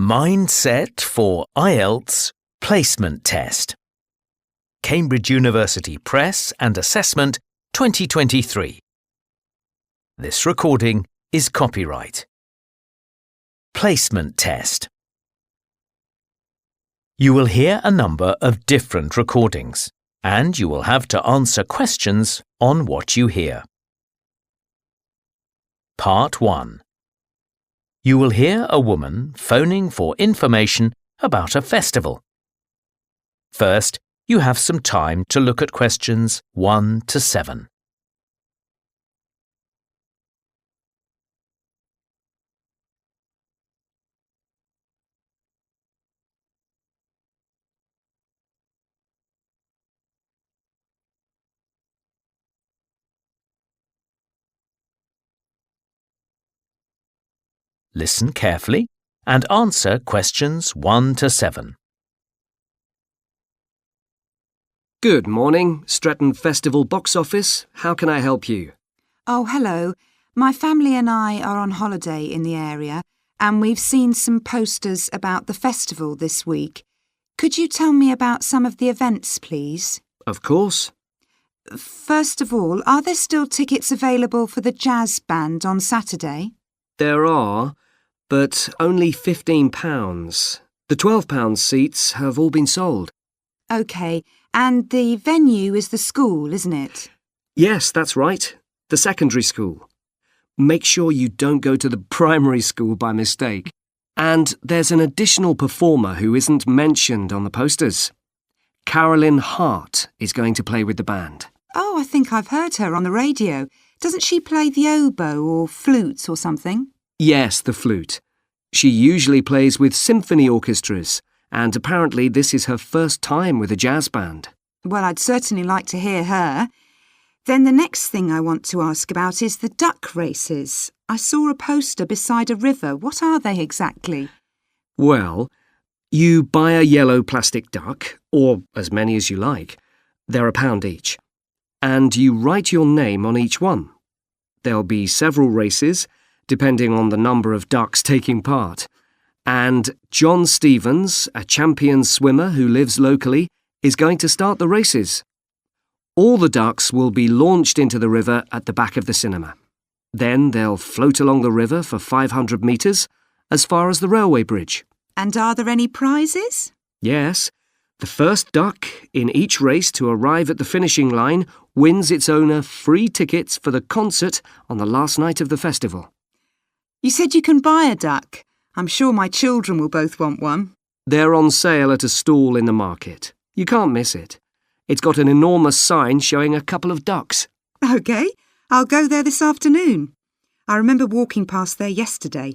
Mindset for Ielts Placement Test. Cambridge University Press and Assessment 2023. This recording is copyright. Placement Test. You will hear a number of different recordings, and you will have to answer questions on what you hear. Part 1. You will hear a woman phoning for information about a festival. First, you have some time to look at questions 1 to 7. Listen carefully and answer questions 1 to 7. Good morning, Stretton Festival box office. How can I help you? Oh, hello. My family and I are on holiday in the area and we've seen some posters about the festival this week. Could you tell me about some of the events, please? Of course. First of all, are there still tickets available for the jazz band on Saturday? There are, but only £15. The £12 seats have all been sold. OK, and the venue is the school, isn't it? Yes, that's right. The secondary school. Make sure you don't go to the primary school by mistake. And there's an additional performer who isn't mentioned on the posters. Carolyn Hart is going to play with the band. Oh, I think I've heard her on the radio. Doesn't she play the oboe or flute or something? Yes, the flute. She usually plays with symphony orchestras, and apparently this is her first time with a jazz band. Well, I'd certainly like to hear her. Then the next thing I want to ask about is the duck races. I saw a poster beside a river. What are they exactly? Well, you buy a yellow plastic duck, or as many as you like. They're £1 each. And you write your name on each one. There'll be several races, depending on the number of ducks taking part. And John Stevens, a champion swimmer who lives locally, is going to start the races. All the ducks will be launched into the river at the back of the cinema. Then they'll float along the river for 500 metres, as far as the railway bridge. And are there any prizes? Yes. The first duck in each race to arrive at the finishing line wins its owner free tickets for the concert on the last night of the festival. You said you can buy a duck. I'm sure my children will both want one. They're on sale at a stall in the market. You can't miss it. It's got an enormous sign showing a couple of ducks. OK, I'll go there this afternoon. I remember walking past there yesterday.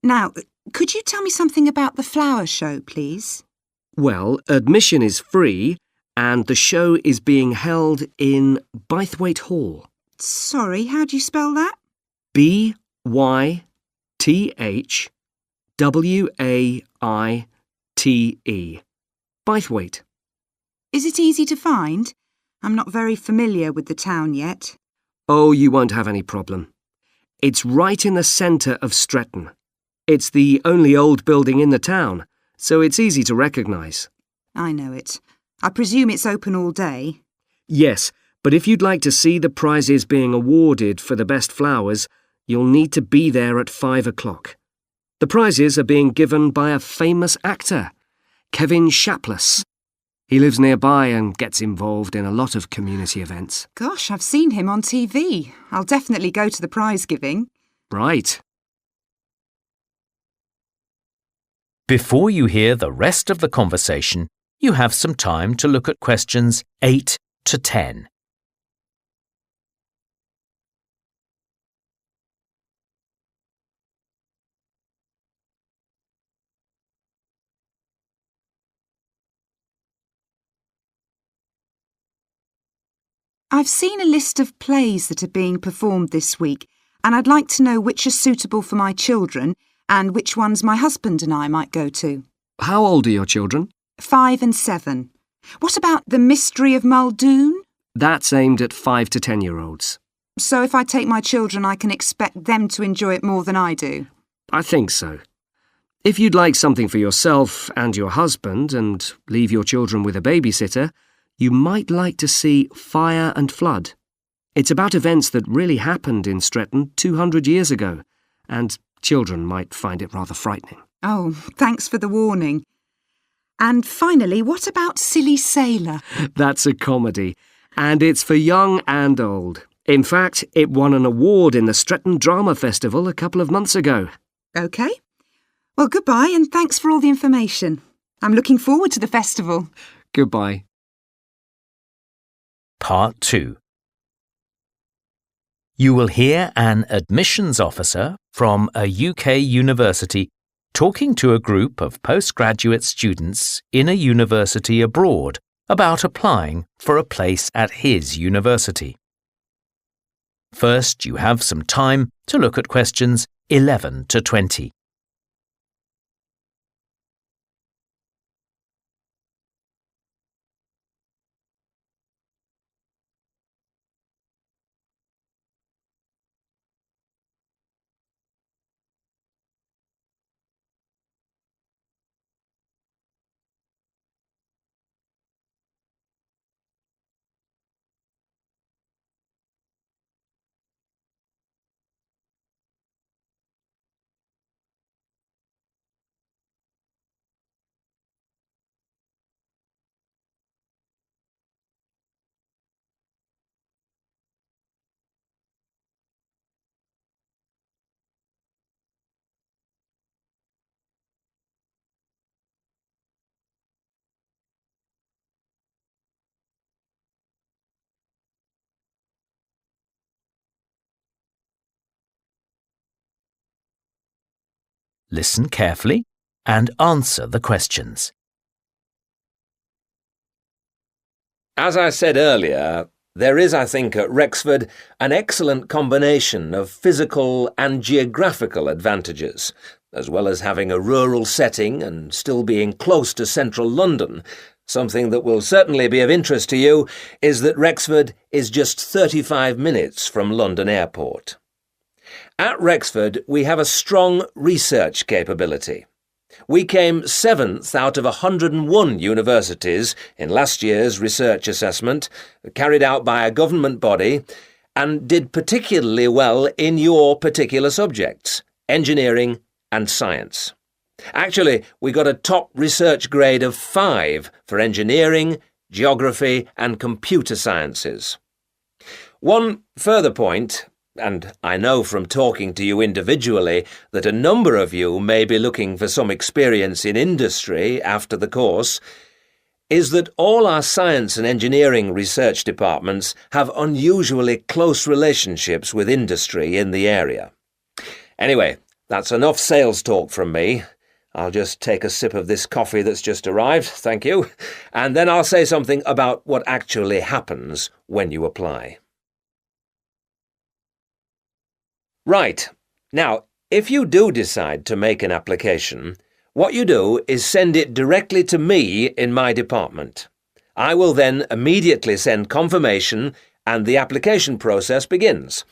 Now, could you tell me something about the flower show, please? Well, admission is free and the show is being held in Bythwaite Hall. Sorry, how do you spell that? Bythwaite. Bythwaite. Is it easy to find? I'm not very familiar with the town yet. Oh, you won't have any problem. It's right in the centre of Stretton. It's the only old building in the town, so it's easy to recognise. I know it. I presume it's open all day. Yes, but if you'd like to see the prizes being awarded for the best flowers, you'll need to be there at 5 o'clock. The prizes are being given by a famous actor, Kevin Shapless. He lives nearby and gets involved in a lot of community events. Gosh, I've seen him on TV. I'll definitely go to the prize giving. Right. Before you hear the rest of the conversation, you have some time to look at questions 8 to 10. I've seen a list of plays that are being performed this week, and I'd like to know which are suitable for my children and which ones my husband and I might go to. How old are your children? 5 and 7. What about The Mystery of Muldoon? That's aimed at 5 to 10-year-olds. So if I take my children, I can expect them to enjoy it more than I do? I think so. If you'd like something for yourself and your husband and leave your children with a babysitter, you might like to see Fire and Flood. It's about events that really happened in Stretton 200 years ago, and children might find it rather frightening. Oh, thanks for the warning. And finally, what about Silly Sailor? That's a comedy, and it's for young and old. In fact, it won an award in the Stretton Drama Festival a couple of months ago. OK. Well, goodbye and thanks for all the information. I'm looking forward to the festival. Goodbye. Part 2. You will hear an admissions officer from a UK university talking to a group of postgraduate students in a university abroad about applying for a place at his university. First, you have some time to look at questions 11 to 20. Listen carefully and answer the questions. As I said earlier, there is, I think, at Rexford an excellent combination of physical and geographical advantages, as well as having a rural setting and still being close to central London. Something that will certainly be of interest to you is that Rexford is just 35 minutes from London Airport. At Rexford, we have a strong research capability. We came 7th out of 101 universities in last year's research assessment, carried out by a government body, and did particularly well in your particular subjects, engineering and science. Actually, we got a top research grade of 5 for engineering, geography and computer sciences. One further point, and I know from talking to you individually that a number of you may be looking for some experience in industry after the course, is that all our science and engineering research departments have unusually close relationships with industry in the area. Anyway, that's enough sales talk from me. I'll just take a sip of this coffee that's just arrived, thank you, and then I'll say something about what actually happens when you apply. Right. Now, if you do decide to make an application, what you do is send it directly to me in my department. I will then immediately send confirmation and the application process begins.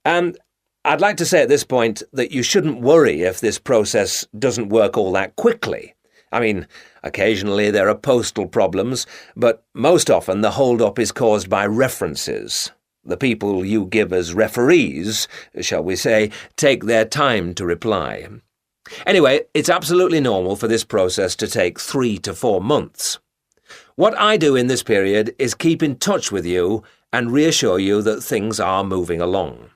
And I'd like to say at this point that you shouldn't worry if this process doesn't work all that quickly. I mean, occasionally there are postal problems, but most often the hold-up is caused by references. The people you give as referees, shall we say, take their time to reply. Anyway, it's absolutely normal for this process to take 3 to 4 months. What I do in this period is keep in touch with you and reassure you that things are moving along.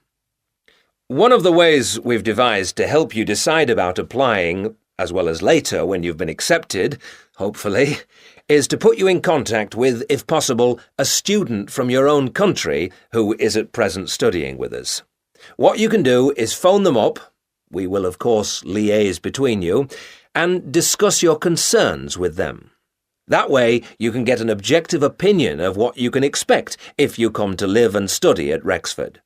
One of the ways we've devised to help you decide about applying, as well as later when you've been accepted, hopefully, is to put you in contact with, if possible, a student from your own country who is at present studying with us. What you can do is phone them up, we will of course liaise between you, and discuss your concerns with them. That way you can get an objective opinion of what you can expect if you come to live and study at Rexford.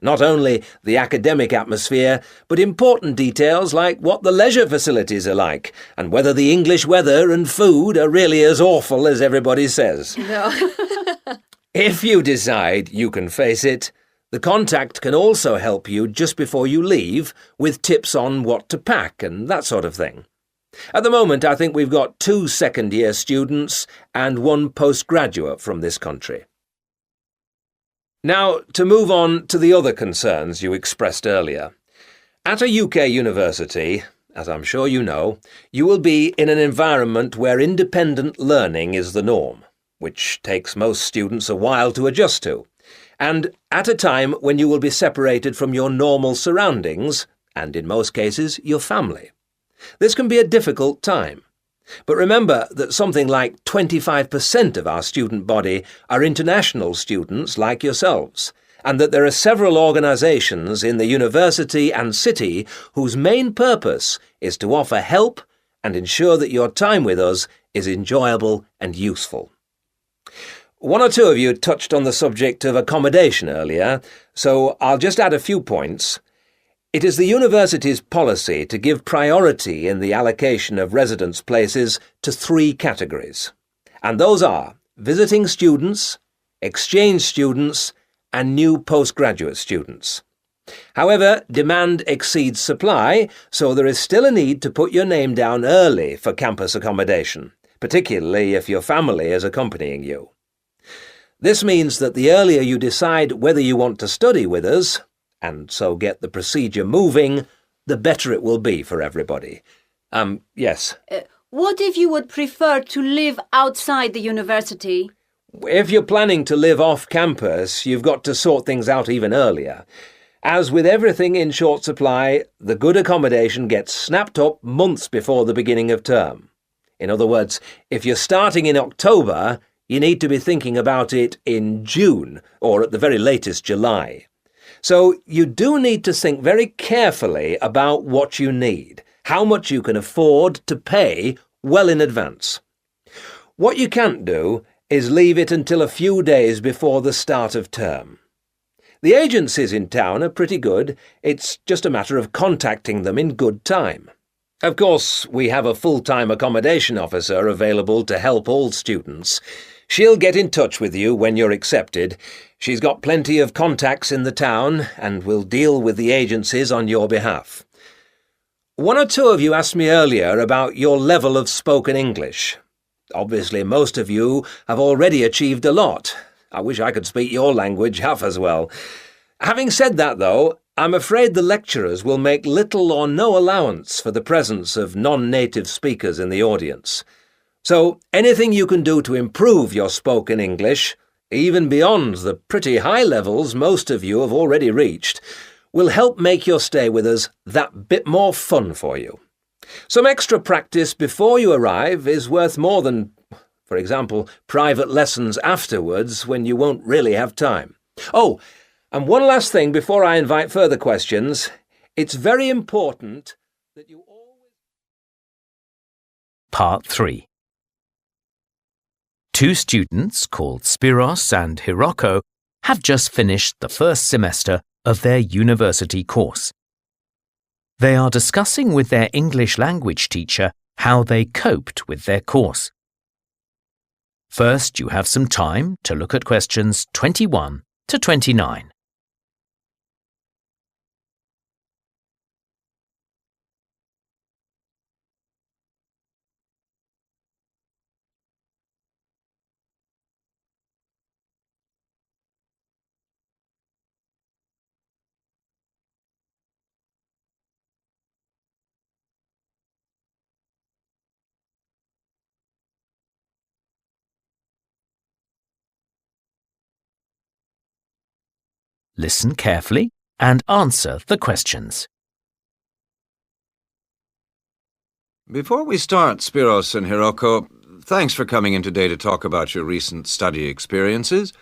Not only the academic atmosphere, but important details like what the leisure facilities are like, and whether the English weather and food are really as awful as everybody says. No. If you decide you can face it, the contact can also help you just before you leave with tips on what to pack and that sort of thing. At the moment, I think we've got 2 second-year students and 1 postgraduate from this country. Now, to move on to the other concerns you expressed earlier. At a UK university, as I'm sure you know, you will be in an environment where independent learning is the norm, which takes most students a while to adjust to, and at a time when you will be separated from your normal surroundings, and in most cases, your family. This can be a difficult time. But remember that something like 25% of our student body are international students like yourselves, and that there are several organisations in the university and city whose main purpose is to offer help and ensure that your time with us is enjoyable and useful. 1 or 2 of you touched on the subject of accommodation earlier, so I'll just add a few points. It is the university's policy to give priority in the allocation of residence places to 3 categories, and those are visiting students, exchange students, and new postgraduate students. However, demand exceeds supply, so there is still a need to put your name down early for campus accommodation, particularly if your family is accompanying you. This means that the earlier you decide whether you want to study with us, and so get the procedure moving, the better it will be for everybody. Yes? What if you would prefer to live outside the university? If you're planning to live off campus, you've got to sort things out even earlier. As with everything in short supply, the good accommodation gets snapped up months before the beginning of term. In other words, if you're starting in October, you need to be thinking about it in June, or at the very latest July. So you do need to think very carefully about what you need, how much you can afford to pay well in advance. What you can't do is leave it until a few days before the start of term. The agencies in town are pretty good. It's just a matter of contacting them in good time. Of course, we have a full-time accommodation officer available to help all students. She'll get in touch with you when you're accepted. She's got plenty of contacts in the town and will deal with the agencies on your behalf. 1 or 2 of you asked me earlier about your level of spoken English. Obviously, most of you have already achieved a lot. I wish I could speak your language half as well. Having said that, though, I'm afraid the lecturers will make little or no allowance for the presence of non-native speakers in the audience. So anything you can do to improve your spoken English, even beyond the pretty high levels most of you have already reached, will help make your stay with us that bit more fun for you. Some extra practice before you arrive is worth more than, for example, private lessons afterwards when you won't really have time. Oh, and one last thing before I invite further questions. It's very important that you always... Part 3. 2 students called Spiros and Hiroko have just finished the first semester of their university course. They are discussing with their English language teacher how they coped with their course. First, you have some time to look at questions 21 to 29. Listen carefully and answer the questions. Before we start, Spiros and Hiroko, thanks for coming in today to talk about your recent study experiences,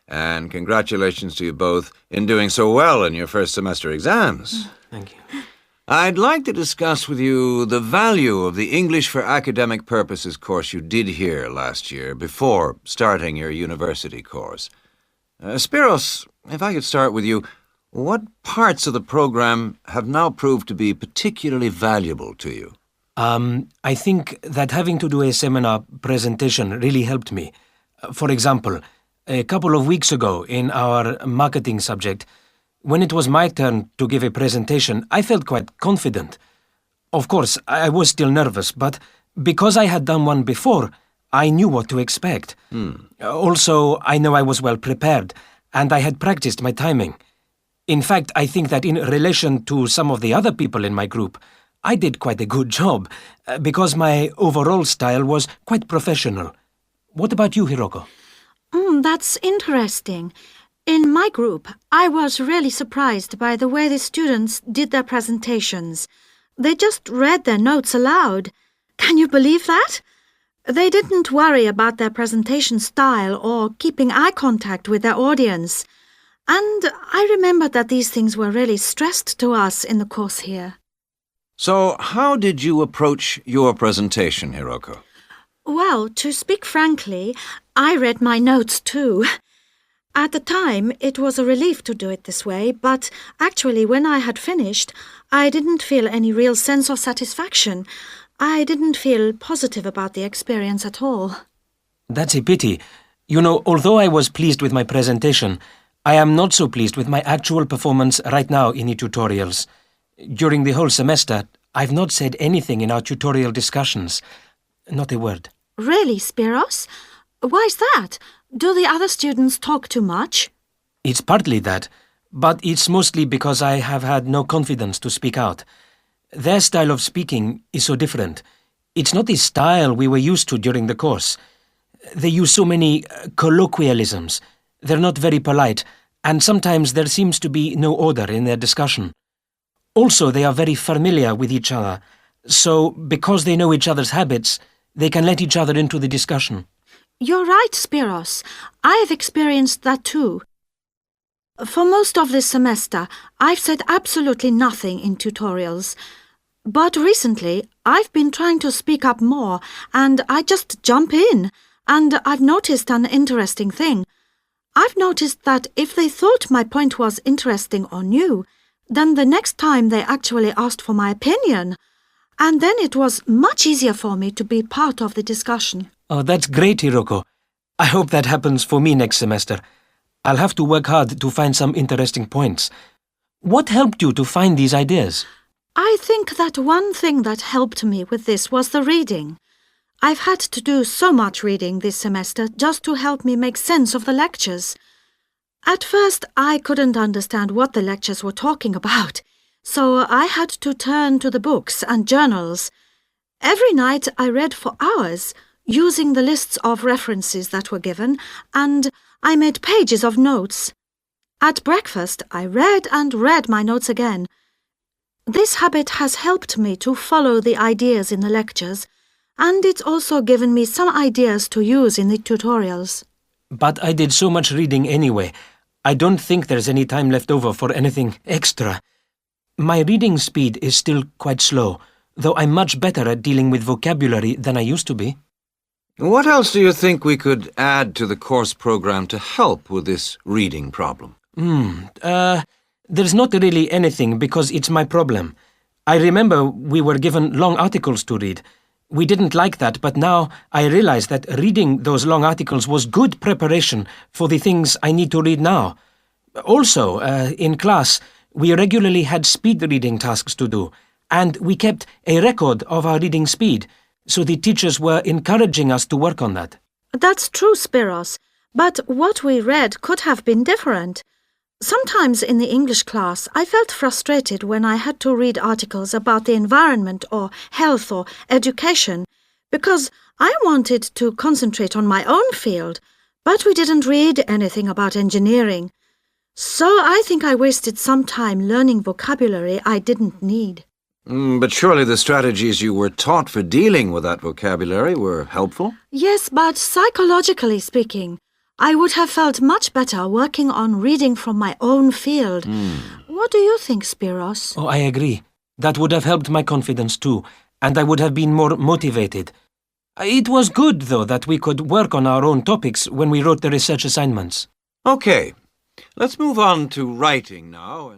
and congratulations to you both in doing so well in your first semester exams. Thank you. I'd like to discuss with you the value of the English for Academic Purposes course you did here last year before starting your university course. Spiros, if I could start with you, what parts of the program have now proved to be particularly valuable to you? I think that having to do a seminar presentation really helped me. For example, a couple of weeks ago in our marketing subject, when it was my turn to give a presentation, I felt quite confident. Of course, I was still nervous, but because I had done one before, I knew what to expect. Also, I know I was well prepared, and I had practiced my timing. In fact, I think that in relation to some of the other people in my group, I did quite a good job, because my overall style was quite professional. What about you, Hiroko? That's interesting. In my group, I was really surprised by the way the students did their presentations. They just read their notes aloud. Can you believe that? They didn't worry about their presentation style or keeping eye contact with their audience. And I remember that these things were really stressed to us in the course here. So, how did you approach your presentation, Hiroko? Well, to speak frankly, I read my notes too. At the time, it was a relief to do it this way, but actually when I had finished, I didn't feel any real sense of satisfaction. I didn't feel positive about the experience at all. That's a pity. You know, although I was pleased with my presentation, I am not so pleased with my actual performance right now in the tutorials. During the whole semester, I've not said anything in our tutorial discussions. Not a word. Really, Spiros? Why's that? Do the other students talk too much? It's partly that, but it's mostly because I have had no confidence to speak out. Their style of speaking is so different. It's not the style we were used to during the course. They use so many colloquialisms. They're not very polite, and sometimes there seems to be no order in their discussion. Also, they are very familiar with each other, so because they know each other's habits, they can let each other into the discussion. You're right, Spiros. I've experienced that too. For most of this semester, I've said absolutely nothing in tutorials. But recently, I've been trying to speak up more, and I just jump in. And I've noticed an interesting thing. I've noticed that if they thought my point was interesting or new, then the next time they actually asked for my opinion. And then it was much easier for me to be part of the discussion. Oh, that's great, Hiroko. I hope that happens for me next semester. I'll have to work hard to find some interesting points. What helped you to find these ideas? I think that one thing that helped me with this was the reading. I've had to do so much reading this semester just to help me make sense of the lectures. At first, I couldn't understand what the lectures were talking about, so I had to turn to the books and journals. Every night I read for hours, using the lists of references that were given, and I made pages of notes. At breakfast, I read and read my notes again. This habit has helped me to follow the ideas in the lectures, and it's also given me some ideas to use in the tutorials. But I did so much reading anyway. I don't think there's any time left over for anything extra. My reading speed is still quite slow, though I'm much better at dealing with vocabulary than I used to be. What else do you think we could add to the course program to help with this reading problem? There's not really anything because it's my problem. I remember we were given long articles to read. We didn't like that, but now I realize that reading those long articles was good preparation for the things I need to read now. Also, in class, we regularly had speed reading tasks to do, and we kept a record of our reading speed, so the teachers were encouraging us to work on that. That's true, Spiros, but what we read could have been different. Sometimes in the English class, I felt frustrated when I had to read articles about the environment or health or education, because I wanted to concentrate on my own field, but we didn't read anything about engineering. So I think I wasted some time learning vocabulary I didn't need. But surely the strategies you were taught for dealing with that vocabulary were helpful? Yes, but psychologically speaking, I would have felt much better working on reading from my own field. What do you think, Spiros? Oh, I agree. That would have helped my confidence too, and I would have been more motivated. It was good, though, that we could work on our own topics when we wrote the research assignments. Okay, let's move on to writing now.